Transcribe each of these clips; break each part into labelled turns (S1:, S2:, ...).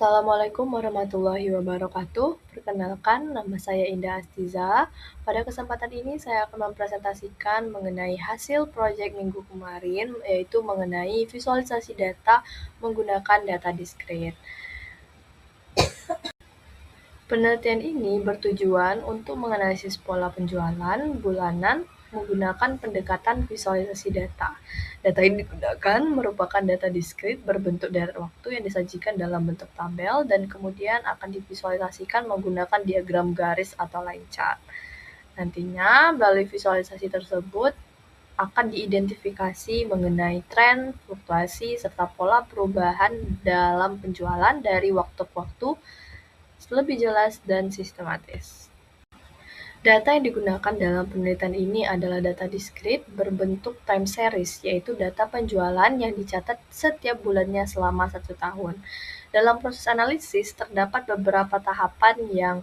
S1: Assalamualaikum warahmatullahi wabarakatuh. Perkenalkan, nama saya Indah Astiza. Pada kesempatan ini saya akan mempresentasikan mengenai hasil proyek minggu kemarin, yaitu mengenai visualisasi data menggunakan data diskrit. Penelitian ini bertujuan untuk menganalisis pola penjualan bulanan menggunakan pendekatan visualisasi data. Data yang digunakan merupakan data diskrit berbentuk deret waktu yang disajikan dalam bentuk tabel dan kemudian akan divisualisasikan menggunakan diagram garis atau line chart. Nantinya, melalui visualisasi tersebut akan diidentifikasi mengenai tren, fluktuasi, serta pola perubahan dalam penjualan dari waktu ke waktu lebih jelas dan sistematis. Data yang digunakan dalam penelitian ini adalah data diskrit berbentuk time series, yaitu data penjualan yang dicatat setiap bulannya selama 1 tahun. Dalam proses analisis, terdapat beberapa tahapan yang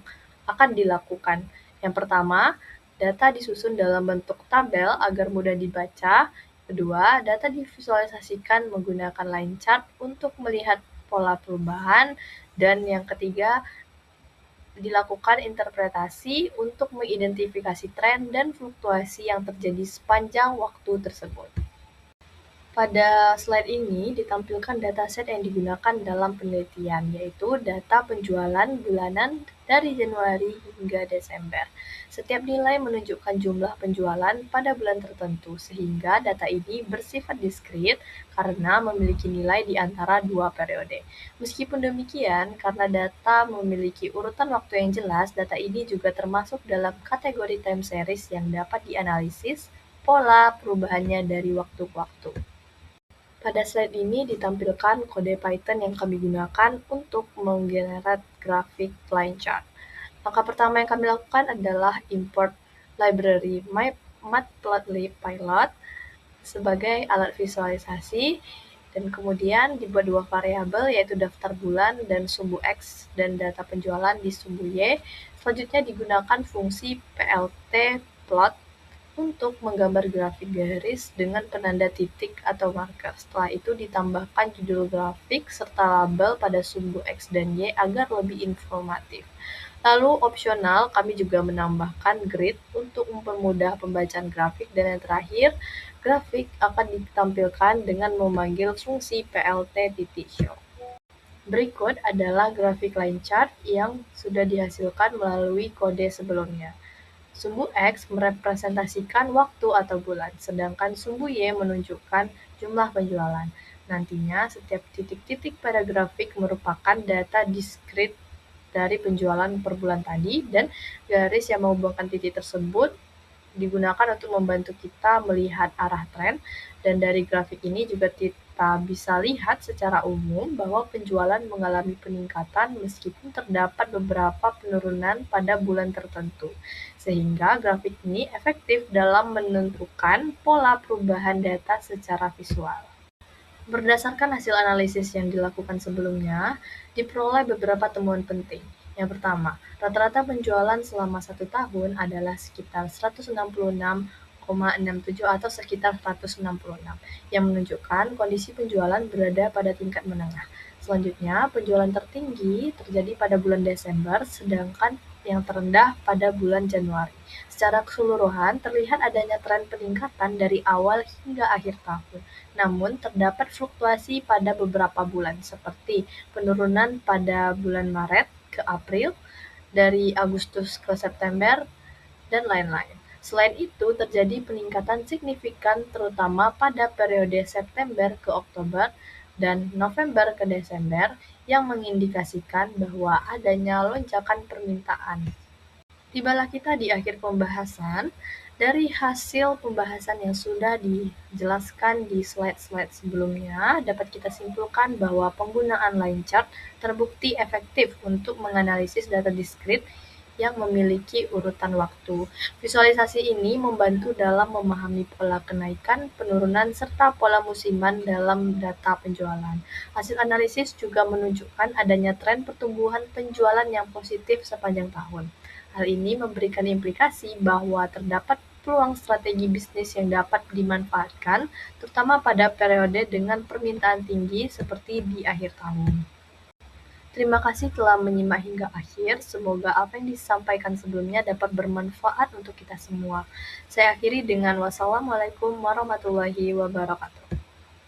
S1: akan dilakukan. Yang pertama, data disusun dalam bentuk tabel agar mudah dibaca. Kedua, data divisualisasikan menggunakan line chart untuk melihat pola perubahan. Dan yang ketiga, dilakukan interpretasi untuk mengidentifikasi tren dan fluktuasi yang terjadi sepanjang waktu tersebut. Pada slide ini ditampilkan dataset yang digunakan dalam penelitian, yaitu data penjualan bulanan dari Januari hingga Desember. Setiap nilai menunjukkan jumlah penjualan pada bulan tertentu, sehingga data ini bersifat diskrit karena memiliki nilai di antara dua periode. Meskipun demikian, karena data memiliki urutan waktu yang jelas, data ini juga termasuk dalam kategori time series yang dapat dianalisis pola perubahannya dari waktu ke waktu. Pada slide ini ditampilkan kode Python yang kami gunakan untuk menggenerate grafik line chart. Langkah pertama yang kami lakukan adalah import library matplotlib pilot sebagai alat visualisasi, dan kemudian dibuat dua variabel, yaitu daftar bulan dan sumbu X dan data penjualan di sumbu Y. Selanjutnya digunakan fungsi plt plot untuk menggambar grafik garis dengan penanda titik atau marker. Setelah itu ditambahkan judul grafik serta label pada sumbu X dan Y agar lebih informatif. Lalu opsional, kami juga menambahkan grid untuk mempermudah pembacaan grafik, dan yang terakhir, grafik akan ditampilkan dengan memanggil fungsi plt.show. Berikut adalah grafik line chart yang sudah dihasilkan melalui kode sebelumnya. Sumbu X merepresentasikan waktu atau bulan, sedangkan sumbu Y menunjukkan jumlah penjualan. Nantinya, setiap titik-titik pada grafik merupakan data diskrit dari penjualan per bulan tadi, dan garis yang menghubungkan titik tersebut digunakan untuk membantu kita melihat arah tren. Dan dari grafik ini juga kita bisa lihat secara umum bahwa penjualan mengalami peningkatan meskipun terdapat beberapa penurunan pada bulan tertentu, sehingga grafik ini efektif dalam menentukan pola perubahan data secara visual. Berdasarkan hasil analisis yang dilakukan sebelumnya, diperoleh beberapa temuan penting. Yang pertama, rata-rata penjualan selama 1 tahun adalah sekitar 166,67 atau sekitar 166, yang menunjukkan kondisi penjualan berada pada tingkat menengah. Selanjutnya, penjualan tertinggi terjadi pada bulan Desember, sedangkan yang terendah pada bulan Januari. Secara keseluruhan, terlihat adanya tren peningkatan dari awal hingga akhir tahun. Namun, terdapat fluktuasi pada beberapa bulan, seperti penurunan pada bulan Maret ke April, dari Agustus ke September, dan lain-lain. Selain itu, terjadi peningkatan signifikan terutama pada periode September ke Oktober dan November ke Desember, yang mengindikasikan bahwa adanya lonjakan permintaan. Tibalah kita di akhir pembahasan. Dari hasil pembahasan yang sudah dijelaskan di slide-slide sebelumnya, dapat kita simpulkan bahwa penggunaan line chart terbukti efektif untuk menganalisis data diskrit yang memiliki urutan waktu. Visualisasi ini membantu dalam memahami pola kenaikan, penurunan, serta pola musiman dalam data penjualan. Hasil analisis juga menunjukkan adanya tren pertumbuhan penjualan yang positif sepanjang tahun. Hal ini memberikan implikasi bahwa terdapat peluang strategi bisnis yang dapat dimanfaatkan, terutama pada periode dengan permintaan tinggi seperti di akhir tahun. Terima kasih telah menyimak hingga akhir. Semoga apa yang disampaikan sebelumnya dapat bermanfaat untuk kita semua. Saya akhiri dengan wassalamualaikum warahmatullahi wabarakatuh.